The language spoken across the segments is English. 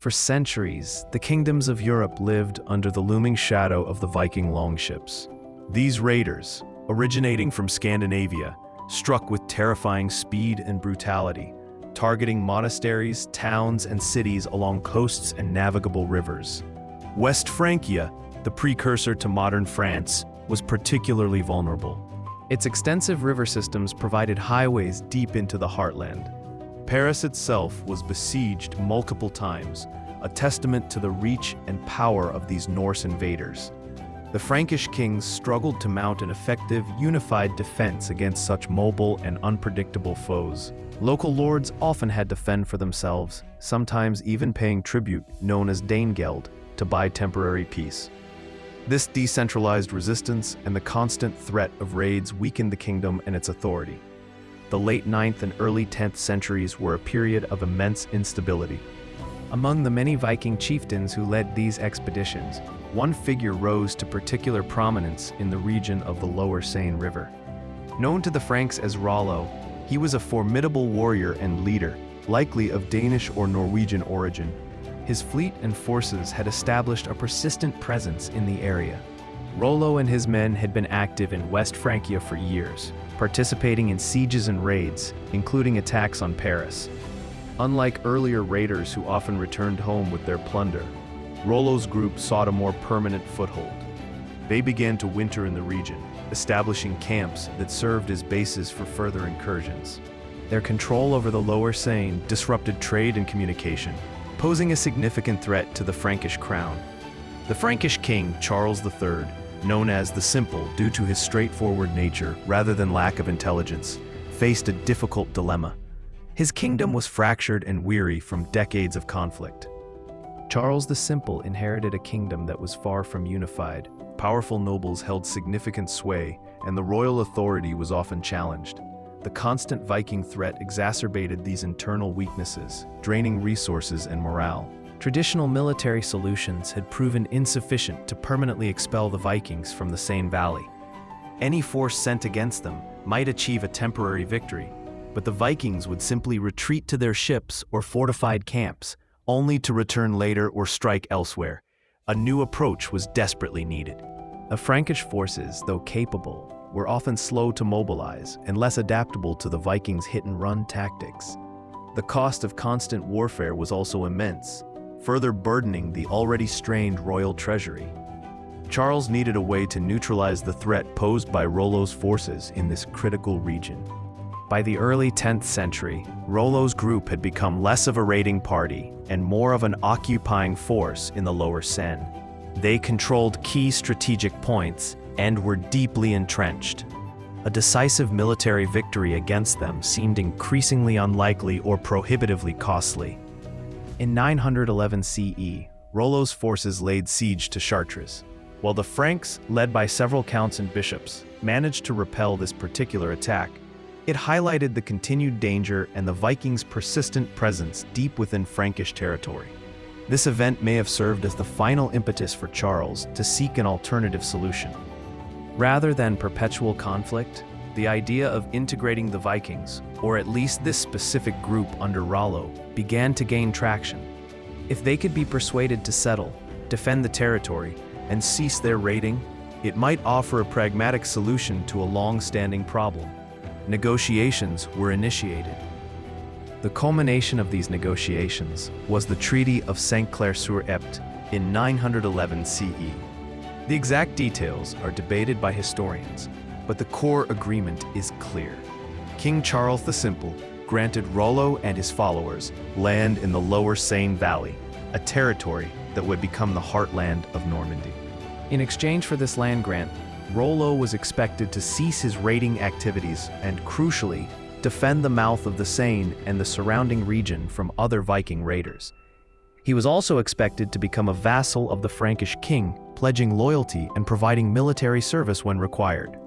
For centuries, the kingdoms of Europe lived under the looming shadow of the Viking longships. These raiders, originating from Scandinavia, struck with terrifying speed and brutality, targeting monasteries, towns, and cities along coasts and navigable rivers. West Francia, the precursor to modern France, was particularly vulnerable. Its extensive river systems provided highways deep into the heartland. Paris itself was besieged multiple times, a testament to the reach and power of these Norse invaders. The Frankish kings struggled to mount an effective, unified defense against such mobile and unpredictable foes. Local lords often had to fend for themselves, sometimes even paying tribute, known as Danegeld, to buy temporary peace. This decentralized resistance and the constant threat of raids weakened the kingdom and its authority. The late 9th and early 10th centuries were a period of immense instability. Among the many Viking chieftains who led these expeditions, one figure rose to particular prominence in the region of the lower Seine River. Known to the Franks as Rollo, he was a formidable warrior and leader, likely of Danish or Norwegian origin. His fleet and forces had established a persistent presence in the area. Rollo and his men had been active in West Francia for years, participating in sieges and raids, including attacks on Paris. Unlike earlier raiders who often returned home with their plunder, Rollo's group sought a more permanent foothold. They began to winter in the region, establishing camps that served as bases for further incursions. Their control over the lower Seine disrupted trade and communication, posing a significant threat to the Frankish crown. The Frankish king, Charles III, known as the Simple due to his straightforward nature rather than lack of intelligence, faced a difficult dilemma. His kingdom was fractured and weary from decades of conflict. Charles the Simple inherited a kingdom that was far from unified. Powerful nobles held significant sway, and the royal authority was often challenged. The constant Viking threat exacerbated these internal weaknesses, draining resources and morale. Traditional military solutions had proven insufficient to permanently expel the Vikings from the Seine Valley. Any force sent against them might achieve a temporary victory, but the Vikings would simply retreat to their ships or fortified camps, only to return later or strike elsewhere. A new approach was desperately needed. The Frankish forces, though capable, were often slow to mobilize and less adaptable to the Vikings' hit-and-run tactics. The cost of constant warfare was also immense, further burdening the already strained royal treasury. Charles needed a way to neutralize the threat posed by Rollo's forces in this critical region. By the early 10th century, Rollo's group had become less of a raiding party and more of an occupying force in the lower Seine. They controlled key strategic points and were deeply entrenched. A decisive military victory against them seemed increasingly unlikely or prohibitively costly. In 911 CE, Rollo's forces laid siege to Chartres, while the Franks, led by several counts and bishops, managed to repel this particular attack. It highlighted the continued danger and the Vikings' persistent presence deep within Frankish territory. This event may have served as the final impetus for Charles to seek an alternative solution. Rather than perpetual conflict, the idea of integrating the Vikings, or at least this specific group under Rollo, began to gain traction. If they could be persuaded to settle, defend the territory, and cease their raiding, it might offer a pragmatic solution to a long-standing problem. Negotiations were initiated. The culmination of these negotiations was the Treaty of Saint-Clair-sur-Epte in 911 CE. The exact details are debated by historians, but the core agreement is clear. King Charles the Simple granted Rollo and his followers land in the lower Seine Valley, a territory that would become the heartland of Normandy. In exchange for this land grant, Rollo was expected to cease his raiding activities and, crucially, defend the mouth of the Seine and the surrounding region from other Viking raiders. He was also expected to become a vassal of the Frankish king, pledging loyalty and providing military service when required.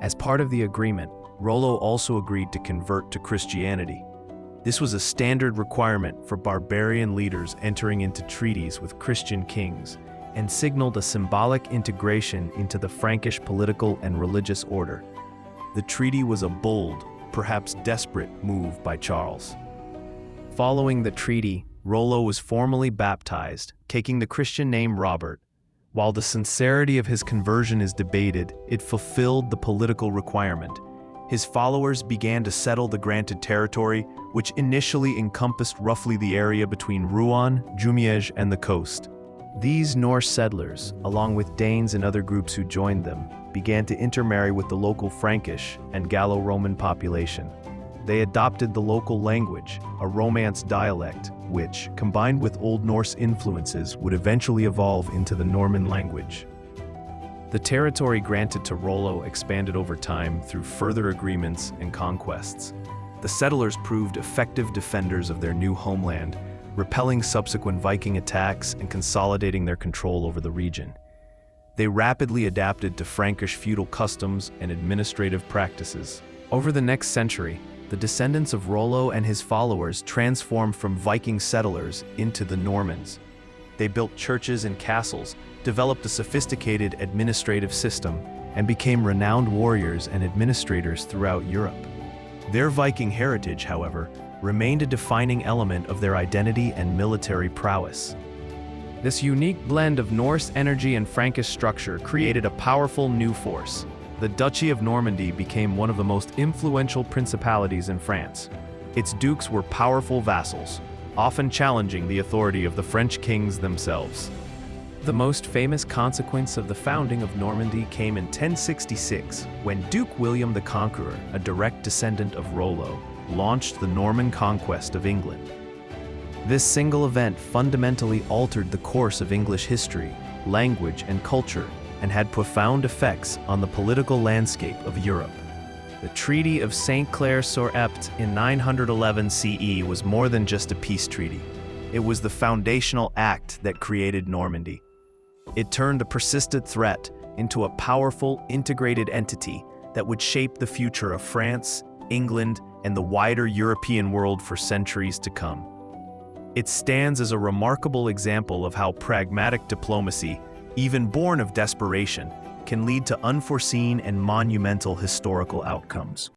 As part of the agreement, Rollo also agreed to convert to Christianity. This was a standard requirement for barbarian leaders entering into treaties with Christian kings, and signaled a symbolic integration into the Frankish political and religious order. The treaty was a bold, perhaps desperate, move by Charles. Following the treaty, Rollo was formally baptized, taking the Christian name Robert. While the sincerity of his conversion is debated, it fulfilled the political requirement. His followers began to settle the granted territory, which initially encompassed roughly the area between Rouen, Jumièges, and the coast. These Norse settlers, along with Danes and other groups who joined them, began to intermarry with the local Frankish and Gallo-Roman population. They adopted the local language, a Romance dialect, which, combined with Old Norse influences, would eventually evolve into the Norman language. The territory granted to Rollo expanded over time through further agreements and conquests. The settlers proved effective defenders of their new homeland, repelling subsequent Viking attacks and consolidating their control over the region. They rapidly adapted to Frankish feudal customs and administrative practices. Over the next century, the descendants of Rollo and his followers transformed from Viking settlers into the Normans. They built churches and castles, developed a sophisticated administrative system, and became renowned warriors and administrators throughout Europe. Their Viking heritage, however, remained a defining element of their identity and military prowess. This unique blend of Norse energy and Frankish structure created a powerful new force. The Duchy of Normandy became one of the most influential principalities in France. Its dukes were powerful vassals, often challenging the authority of the French kings themselves. The most famous consequence of the founding of Normandy came in 1066, when Duke William the Conqueror, a direct descendant of Rollo, launched the Norman conquest of England. This single event fundamentally altered the course of English history, language, and culture, and had profound effects on the political landscape of Europe. The Treaty of St. Clair-sur-Epte in 911 CE was more than just a peace treaty. It was the foundational act that created Normandy. It turned a persistent threat into a powerful, integrated entity that would shape the future of France, England, and the wider European world for centuries to come. It stands as a remarkable example of how pragmatic diplomacy, even born of desperation, can lead to unforeseen and monumental historical outcomes.